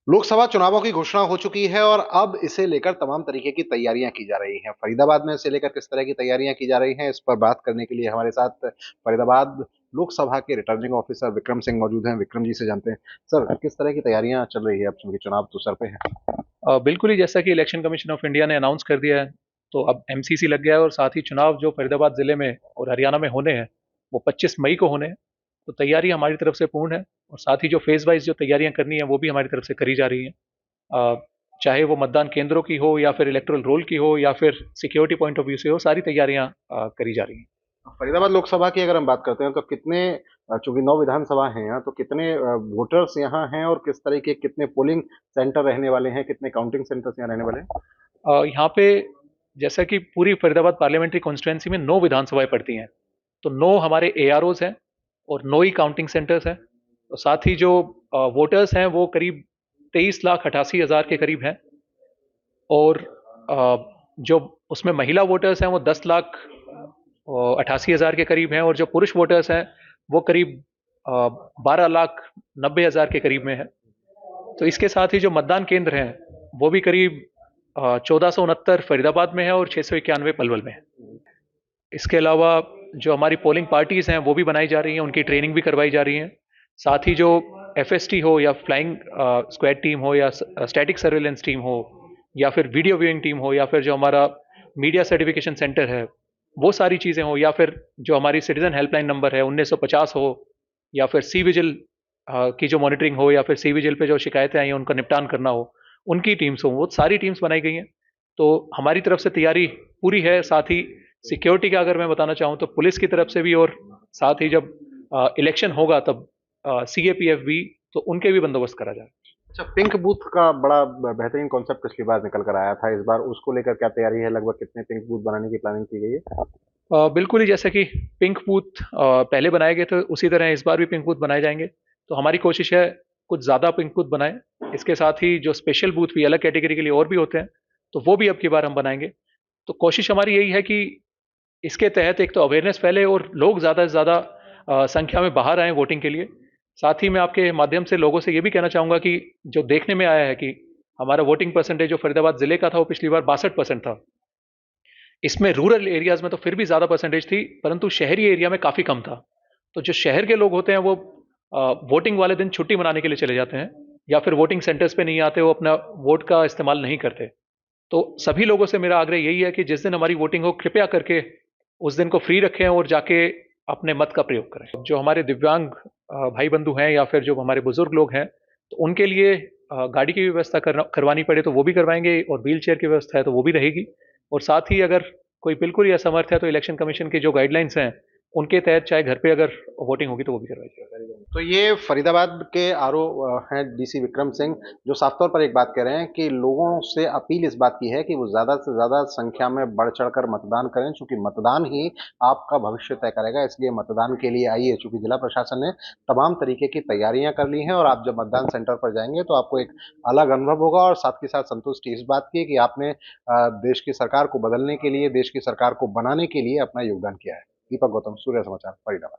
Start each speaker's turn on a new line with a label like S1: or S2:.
S1: लोकसभा चुनावों की घोषणा हो चुकी है और अब इसे लेकर तमाम तरीके की तैयारियां की जा रही हैं। फरीदाबाद में इसे लेकर किस तरह की तैयारियां की जा रही हैं, इस पर बात करने के लिए हमारे साथ फरीदाबाद लोकसभा के रिटर्निंग ऑफिसर विक्रम सिंह मौजूद हैं। विक्रम जी से जानते हैं, सर किस तरह की तैयारियां चल रही है, अब चूंकि चुनाव तो सर पे है।
S2: बिल्कुल ही जैसा कि इलेक्शन कमीशन ऑफ इंडिया ने अनाउंस कर दिया है, तो अब एमसीसी लग गया है और साथ ही चुनाव जो फरीदाबाद जिले में और हरियाणा में होने हैं वो 25 मई को होने हैं। तो तैयारी हमारी तरफ से पूर्ण है और साथ ही जो फेज वाइज जो तैयारियां करनी है वो भी हमारी तरफ से करी जा रही हैं। अ, चाहे वो मतदान केंद्रों की हो या फिर इलेक्टोरल रोल की हो या फिर सिक्योरिटी पॉइंट ऑफ व्यू से हो, सारी तैयारियां करी जा रही हैं।
S1: फरीदाबाद लोकसभा की अगर हम बात करते हैं तो कितने, चूंकि 9 विधानसभा हैं यहाँ, तो कितने वोटर्स यहाँ हैं और किस तरह के कितने पोलिंग सेंटर रहने वाले हैं, कितने काउंटिंग सेंटर्स यहाँ रहने वाले हैं।
S2: यहाँ पे जैसा कि पूरी फरीदाबाद पार्लियामेंट्री कॉन्स्टिट्यूंसी में 9 विधानसभाएं पड़ती हैं, तो 9 हमारे एआरओज हैं और 9 ही काउंटिंग सेंटर्स हैं। तो साथ ही जो वोटर्स हैं वो करीब 23,88,000 के करीब हैं और जो उसमें महिला वोटर्स हैं वो 10,88,000 के करीब हैं और जो पुरुष वोटर्स हैं वो करीब 12,90,000 के करीब में है। तो इसके साथ ही जो मतदान केंद्र हैं वो भी करीब 1469 फरीदाबाद में है और 691 पलवल में है। इसके अलावा जो हमारी पोलिंग पार्टीज़ हैं वो भी बनाई जा रही हैं, उनकी ट्रेनिंग भी करवाई जा रही है। साथ ही जो एफएसटी हो या फ्लाइंग स्क्वाड टीम हो या स्टैटिक सर्वेलेंस टीम हो या फिर वीडियो व्यूइंग टीम हो या फिर जो हमारा मीडिया सर्टिफिकेशन सेंटर है, वो सारी चीज़ें हो या फिर जो हमारी सिटीजन हेल्पलाइन नंबर है 1950 हो या फिर सी विजिल की जो मॉनिटरिंग हो या फिर सी विजिल पे जो शिकायतें आई हैं उनका निपटान करना हो, उनकी टीम्स हो, वो सारी टीम्स बनाई गई हैं। तो हमारी तरफ से तैयारी पूरी है। साथ ही सिक्योरिटी का अगर मैं बताना चाहूँ तो पुलिस की तरफ से भी और साथ ही जब इलेक्शन होगा तब सीएपीएफ भी, तो उनके भी बंदोबस्त करा जाए।
S1: अच्छा, पिंक बूथ का बड़ा बेहतरीन कॉन्सेप्ट पिछली बार निकल कर आया था, इस बार उसको लेकर क्या तैयारी है, लगभग कितने पिंक बूथ बनाने की प्लानिंग की गई है।
S2: बिल्कुल ही जैसे कि पिंक बूथ पहले बनाए गए थे उसी तरह इस बार भी पिंक बूथ बनाए जाएंगे। तो हमारी कोशिश है कुछ ज़्यादा पिंक बूथ बनाएं। इसके साथ ही जो स्पेशल बूथ भी अलग कैटेगरी के लिए और भी होते हैं, तो वो भी अब की बार हम बनाएंगे। तो कोशिश हमारी यही है कि इसके तहत एक तो अवेयरनेस फैले और लोग ज़्यादा से ज़्यादा संख्या में बाहर आएँ वोटिंग के लिए। साथ ही मैं आपके माध्यम से लोगों से ये भी कहना चाहूँगा कि जो देखने में आया है कि हमारा वोटिंग परसेंटेज जो फरीदाबाद ज़िले का था वो पिछली बार 62% था। इसमें रूरल एरियाज़ में तो फिर भी ज़्यादा परसेंटेज थी, परंतु शहरी एरिया में काफ़ी कम था। तो जो शहर के लोग होते हैं वो वोटिंग वाले दिन छुट्टी मनाने के लिए चले जाते हैं या फिर वोटिंग सेंटर्स पे नहीं आते, वो अपना वोट का इस्तेमाल नहीं करते। तो सभी लोगों से मेरा आग्रह यही है कि जिस दिन हमारी वोटिंग हो कृपया करके उस दिन को फ्री रखें और जाके अपने मत का प्रयोग करें। जो हमारे दिव्यांग भाई बंधु हैं या फिर जो हमारे बुजुर्ग लोग हैं, तो उनके लिए गाड़ी की व्यवस्था करवानी पड़े तो वो भी करवाएंगे और व्हील चेयर की व्यवस्था है तो वो भी रहेगी। और साथ ही अगर कोई बिल्कुल ही असमर्थ है तो इलेक्शन कमीशन की जो गाइडलाइंस हैं उनके तहत चाहे घर पे अगर वोटिंग होगी तो वो भी करवाई जाएगी।
S1: तो ये फरीदाबाद के आरओ हैं डीसी विक्रम सिंह, जो साफ तौर पर एक बात कह रहे हैं कि लोगों से अपील इस बात की है कि वो ज्यादा से ज्यादा संख्या में बढ़ चढ़कर मतदान करें, क्योंकि मतदान ही आपका भविष्य तय करेगा। इसलिए मतदान के लिए आइए। चूंकि जिला प्रशासन ने तमाम तरीके की तैयारियां कर ली हैं और आप जब मतदान सेंटर पर जाएंगे तो आपको एक अलग अनुभव होगा और साथ के साथ संतुष्टि इस बात की कि आपने देश की सरकार को बदलने के लिए, देश की सरकार को बनाने के लिए अपना योगदान किया है। दीपक गौतम, सूर्य समाचार, फरीदाबाद।